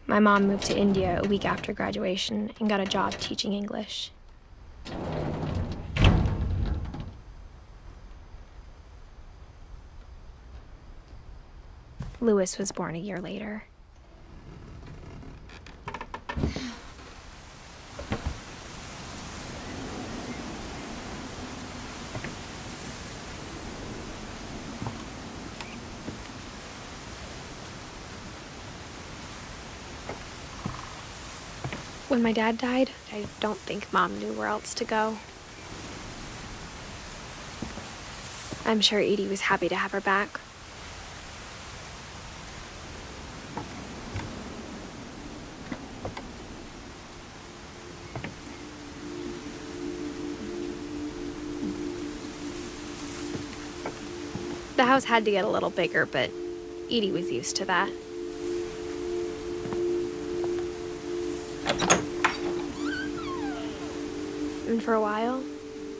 My mom moved to India a week after graduation and got a job teaching English. Louis was born a year later. When my dad died, I don't think Mom knew where else to go. I'm sure Edie was happy to have her back. The house had to get a little bigger, but Edie was used to that. And for a while,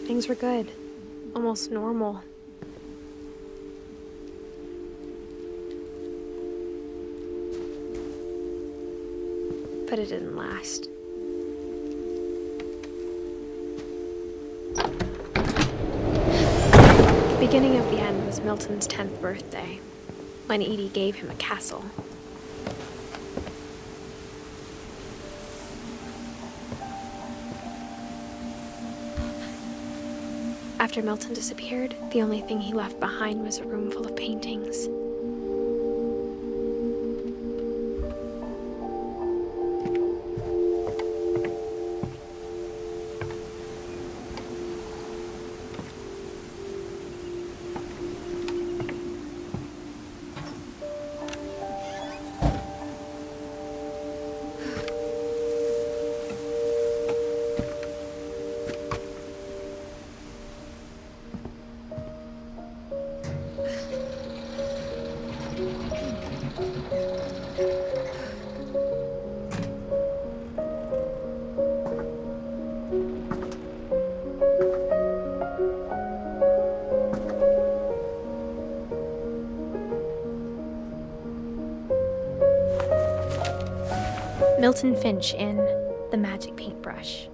things were good, almost normal. But it didn't last. The beginning of the end was Milton's 10th birthday, when Edie gave him a castle. After Milton disappeared, the only thing he left behind was a room full of paintings. Milton Finch in The Magic Paintbrush.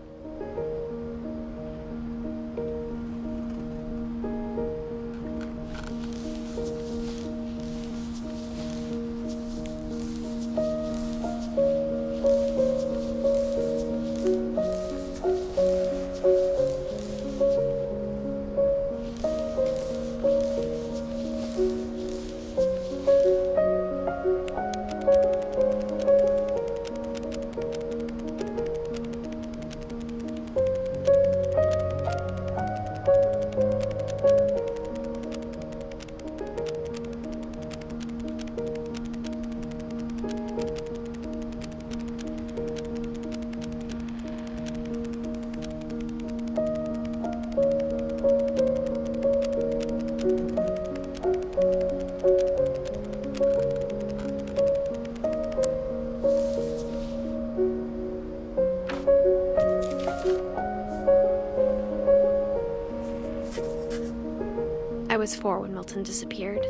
I was 4 when Milton disappeared.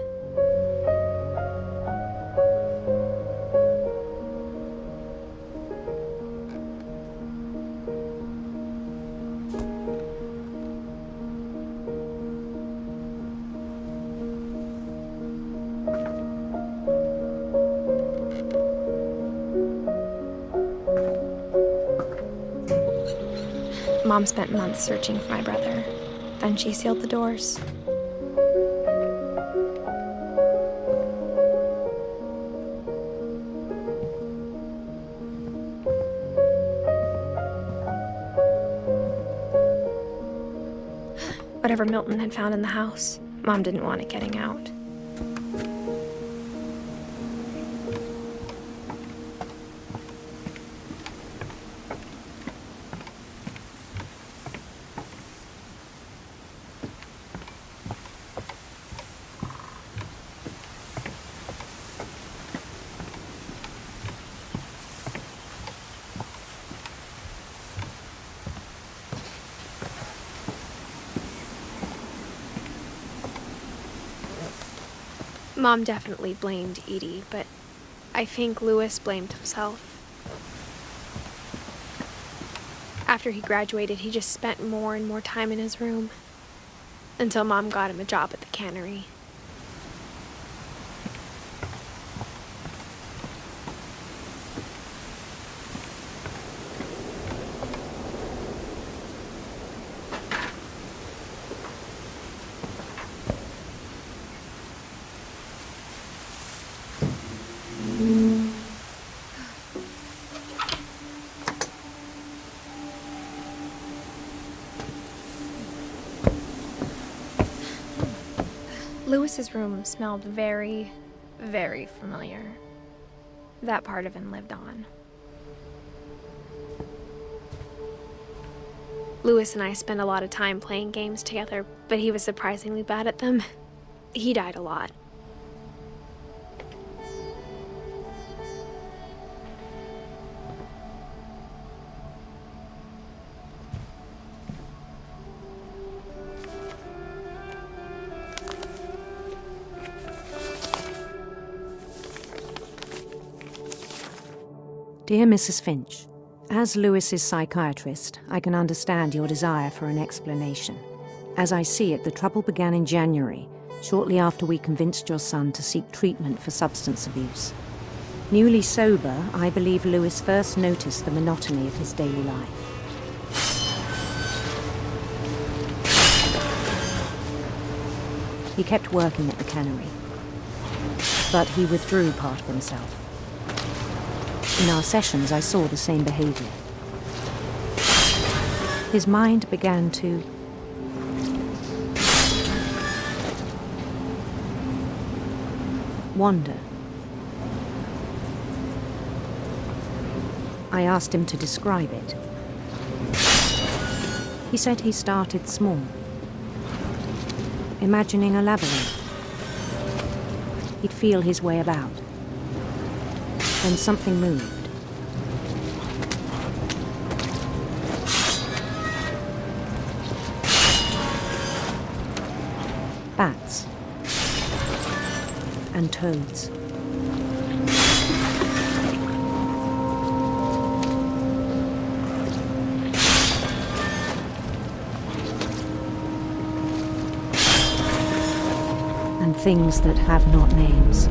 Mom spent months searching for my brother. Then she sealed the doors. Whatever Milton had found in the house, Mom didn't want it getting out. Mom definitely blamed Edie, but I think Louis blamed himself. After he graduated, he just spent more and more time in his room, until Mom got him a job at the cannery. Louis's room smelled very, very familiar. That part of him lived on. Louis and I spent a lot of time playing games together, but he was surprisingly bad at them. He died a lot. Dear Mrs. Finch, as Louis's psychiatrist, I can understand your desire for an explanation. As I see it, the trouble began in January, shortly after we convinced your son to seek treatment for substance abuse. Newly sober, I believe Louis first noticed the monotony of his daily life. He kept working at the cannery, but he withdrew part of himself. In our sessions, I saw the same behavior. His mind began to wander. I asked him to describe it. He said he started small, imagining a labyrinth. He'd feel his way about. Then something moved. Bats and toads. And things that have not names.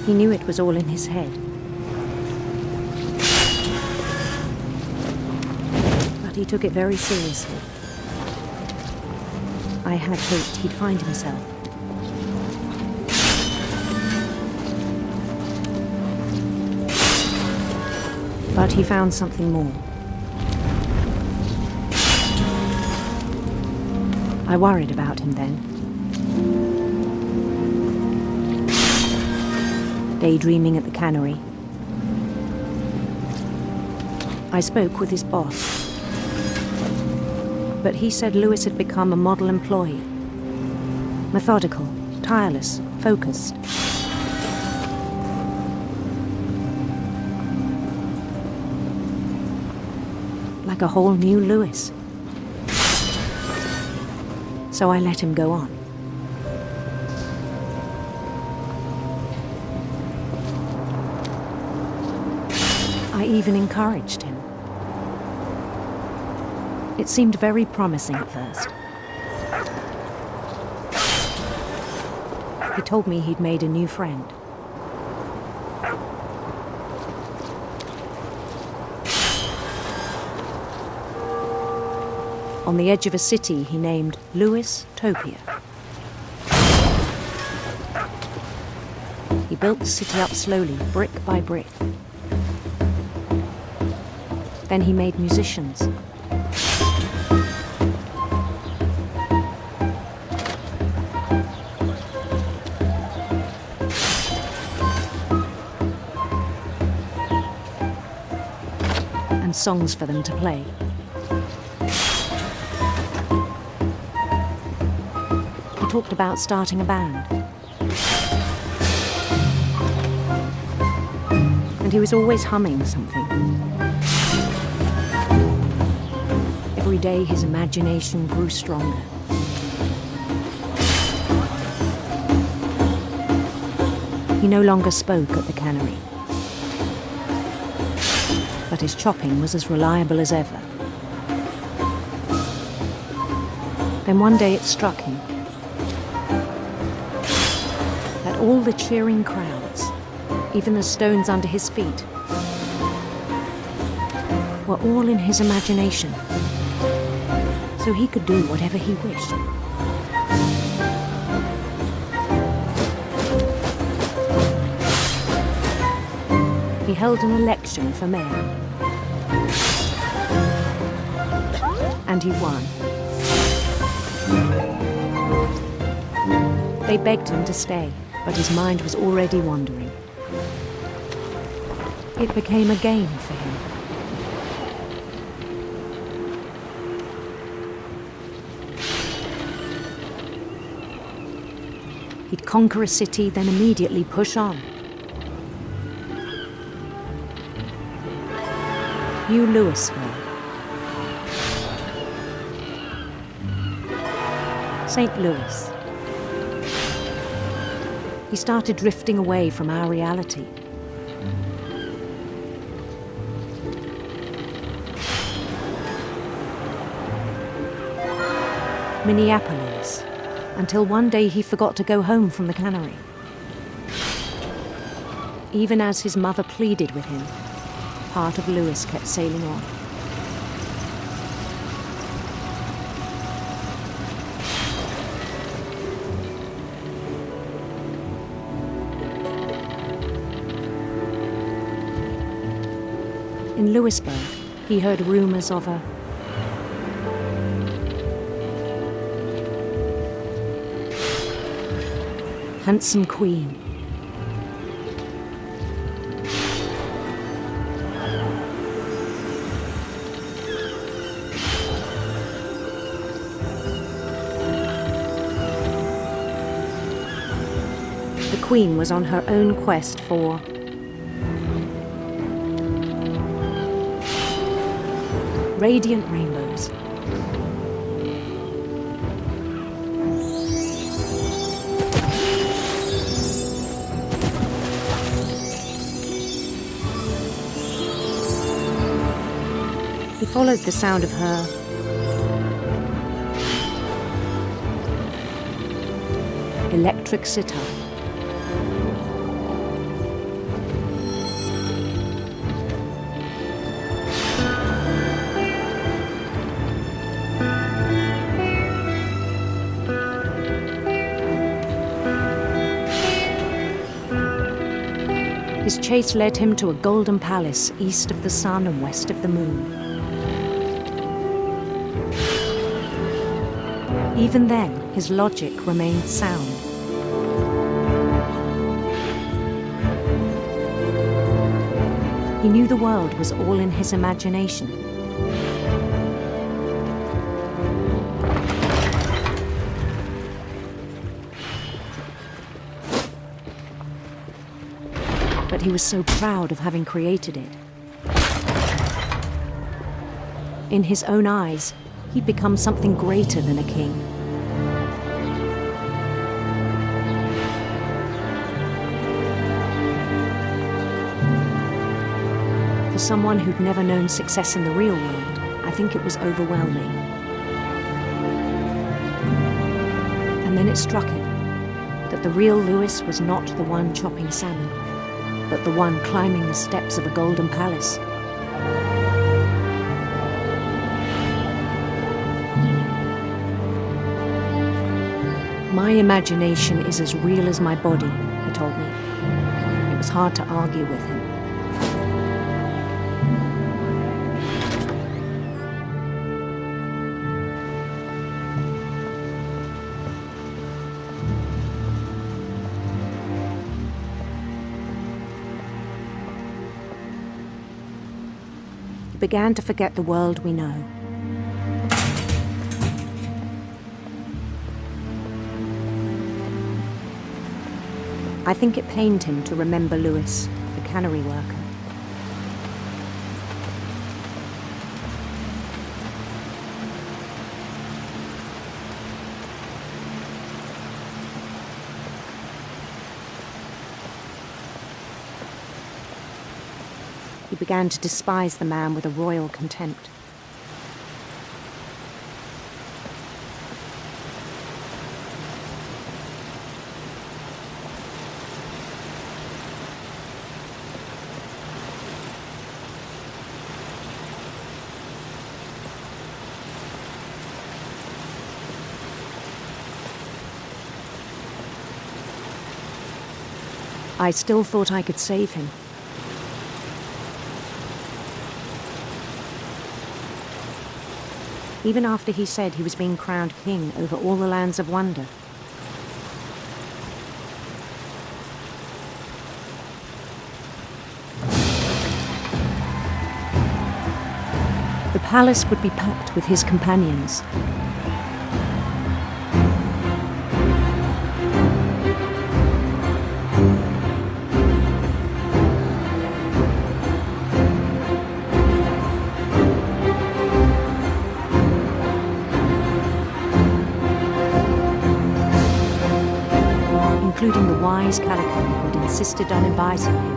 He knew it was all in his head. But he took it very seriously. I had hoped he'd find himself. But he found something more. I worried about him then. Daydreaming at the cannery. I spoke with his boss. But he said Louis had become a model employee. Methodical, tireless, focused. Like a whole new Louis. So I let him go on. I even encouraged him. It seemed very promising at first. He told me he'd made a new friend. On the edge of a city he named Louis Topia. He built the city up slowly, brick by brick. Then he made musicians. And songs for them to play. He talked about starting a band. And he was always humming something. Every day his imagination grew stronger. He no longer spoke at the cannery, but his chopping was as reliable as ever. Then one day it struck him that all the cheering crowds, even the stones under his feet, were all in his imagination, so he could do whatever he wished. He held an election for mayor, and he won. They begged him to stay, but his mind was already wandering. It became a game for him. He'd conquer a city, then immediately push on. New Louisville. St. Louis. He started drifting away from our reality. Minneapolis, until one day he forgot to go home from the cannery. Even as his mother pleaded with him, part of Louis kept sailing on. In Louisburg, he heard rumors of a handsome queen. The queen was on her own quest for radiant rainbows. He followed the sound of her electric sitar. His chase led him to a golden palace east of the sun and west of the moon. Even then, his logic remained sound. He knew the world was all in his imagination. But he was so proud of having created it. In his own eyes, he'd become something greater than a king. For someone who'd never known success in the real world, I think it was overwhelming. And then it struck him that the real Louis was not the one chopping salmon, but the one climbing the steps of a golden palace. My imagination is as real as my body, he told me. It was hard to argue with him. He began to forget the world we know. I think it pained him to remember Louis, the cannery worker. He began to despise the man with a royal contempt. I still thought I could save him. Even after he said he was being crowned king over all the lands of wonder. The palace would be packed with his companions. Including the wise Calico who had insisted on inviting him.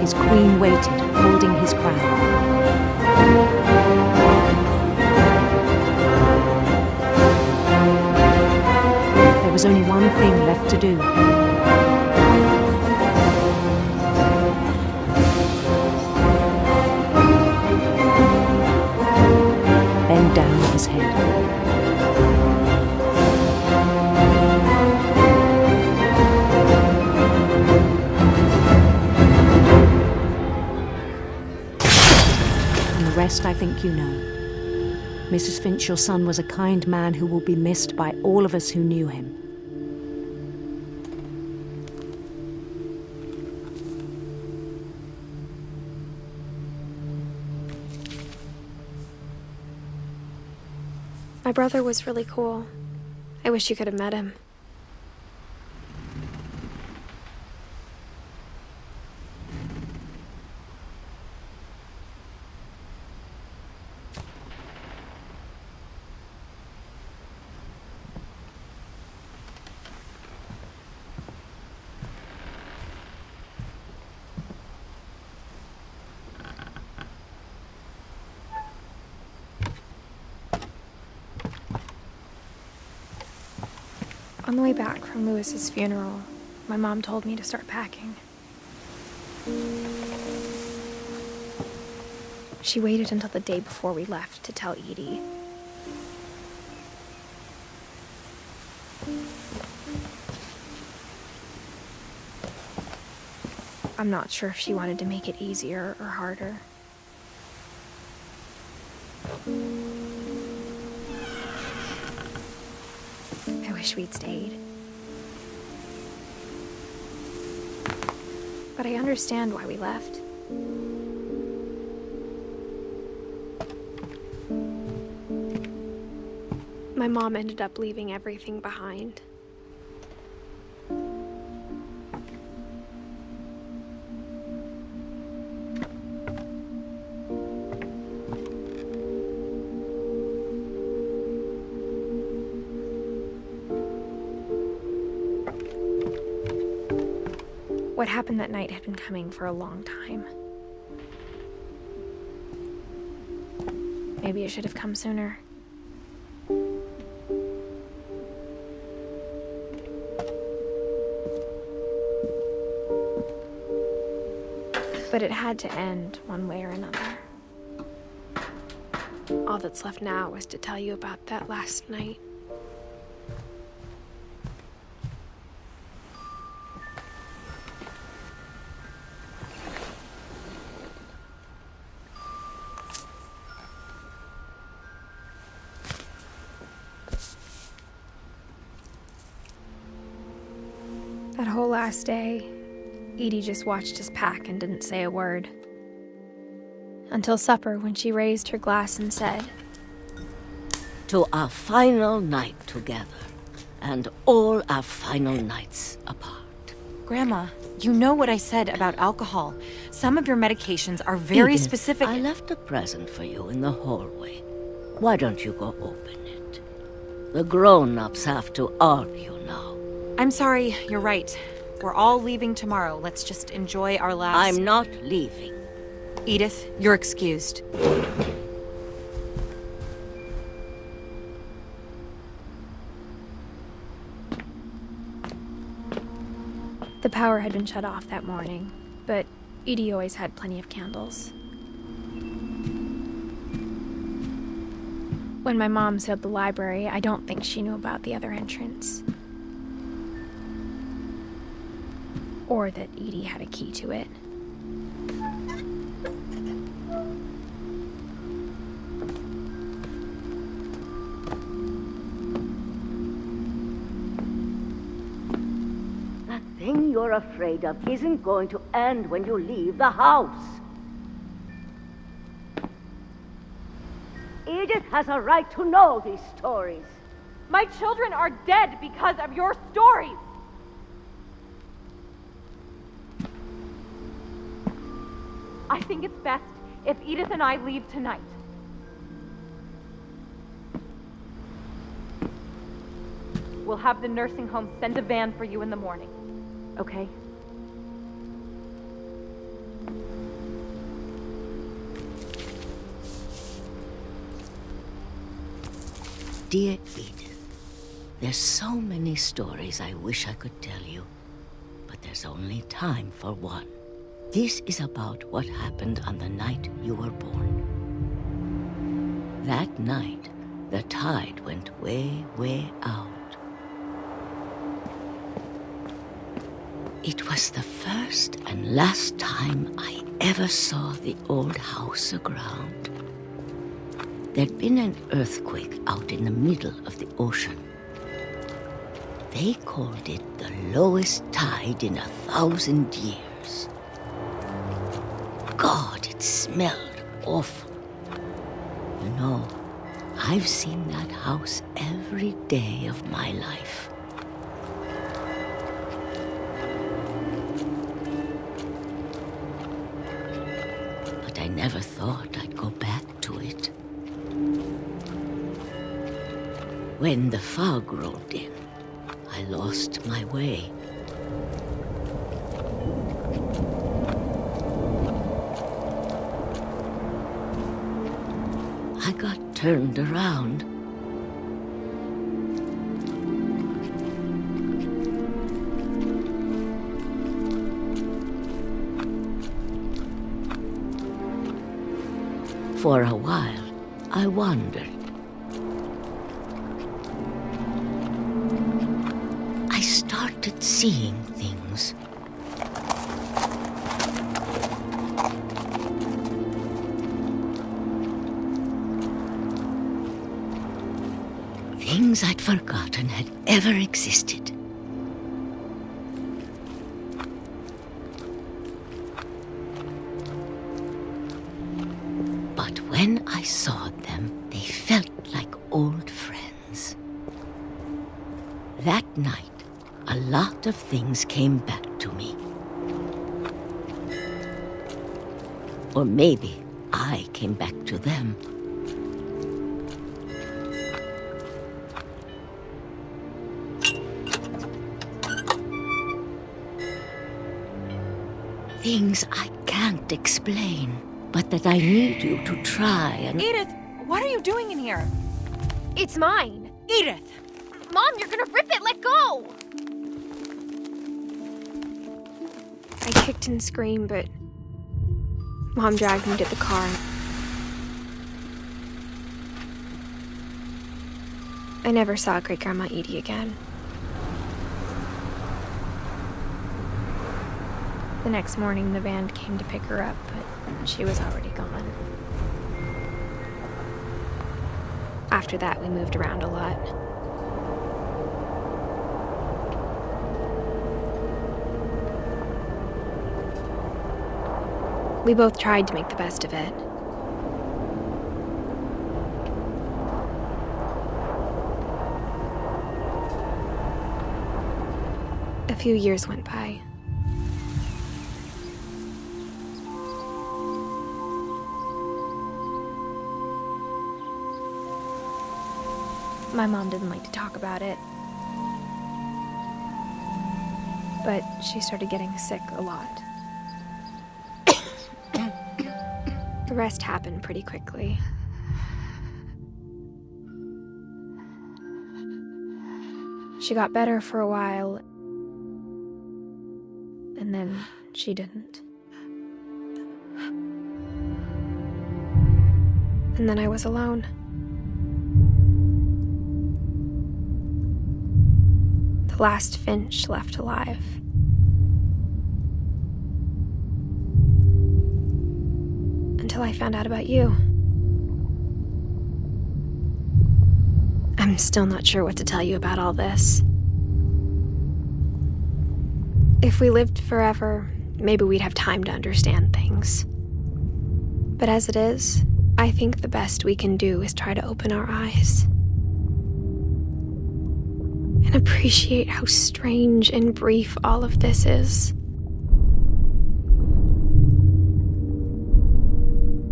His queen waited, holding his crown. There was only one thing left to do. Bend down his head. The rest I think you know. Mrs. Finch, your son was a kind man who will be missed by all of us who knew him. My brother was really cool. I wish you could have met him. On the way back from Lewis's funeral, my mom told me to start packing. She waited until the day before we left to tell Edie. I'm not sure if she wanted to make it easier or harder. I wish we'd stayed. But I understand why we left. My mom ended up leaving everything behind. What happened that night had been coming for a long time. Maybe it should have come sooner. But it had to end one way or another. All that's left now is to tell you about that last night. That whole last day, Edie just watched us pack and didn't say a word. until supper when she raised her glass and said, "To our final night together, and all our final nights apart." Grandma, you know what I said about alcohol. Some of your medications are very Edith, specific. I left a present for you in the hallway. Why don't you go open it? The grown-ups have to argue now. I'm sorry, you're right. We're all leaving tomorrow. Let's just enjoy our last... I'm not leaving. Edith, you're excused. The power had been shut off that morning, but Edie always had plenty of candles. When my mom sealed the library, I don't think she knew about the other entrance. Or that Edie had a key to it. That thing you're afraid of isn't going to end when you leave the house. Edith has a right to know these stories. My children are dead because of your stories! I think it's best if Edith and I leave tonight. We'll have the nursing home send a van for you in the morning, okay? Dear Edith, there's so many stories I wish I could tell you, but there's only time for one. This is about what happened on the night you were born. That night, the tide went way, way out. It was the first and last time I ever saw the old house aground. There'd been an earthquake out in the middle of the ocean. They called it the lowest tide in 1,000 years. God, it smelled awful. You know, I've seen that house every day of my life. But I never thought I'd go back to it. When the fog rolled in, I lost my way. I got turned around. For a while, I wandered. I started seeing things. Things I'd forgotten had ever existed. But when I saw them, they felt like old friends. That night, a lot of things came back to me. Or maybe I came back to them. Things I can't explain, but that I need you to try and... Edith, what are you doing in here? It's mine! Edith! Mom, you're gonna rip it! Let go! I kicked and screamed, but Mom dragged me to the car. I never saw Great-Grandma Edie again. The next morning, the van came to pick her up, but she was already gone. After that, we moved around a lot. We both tried to make the best of it. few years went by. My mom didn't like to talk about it, but she started getting sick a lot. The rest happened pretty quickly. She got better for a while, and then she didn't. And then I was alone. The last Finch left alive. Until I found out about you. I'm still not sure what to tell you about all this. If we lived forever, maybe we'd have time to understand things. But as it is, I think the best we can do is try to open our eyes. And appreciate how strange and brief all of this is.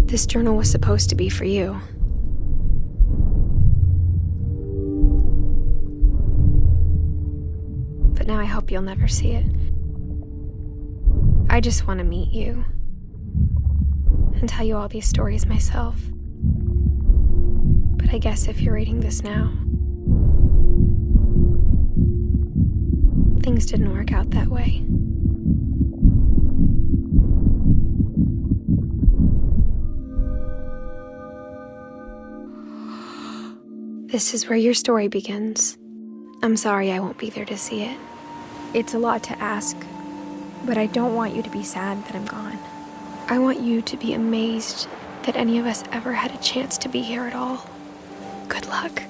This journal was supposed to be for you. But now I hope you'll never see it. I just want to meet you and tell you all these stories myself. But I guess if you're reading this now, things didn't work out that way. This is where your story begins. I'm sorry I won't be there to see it. It's a lot to ask, but I don't want you to be sad that I'm gone. I want you to be amazed that any of us ever had a chance to be here at all. Good luck.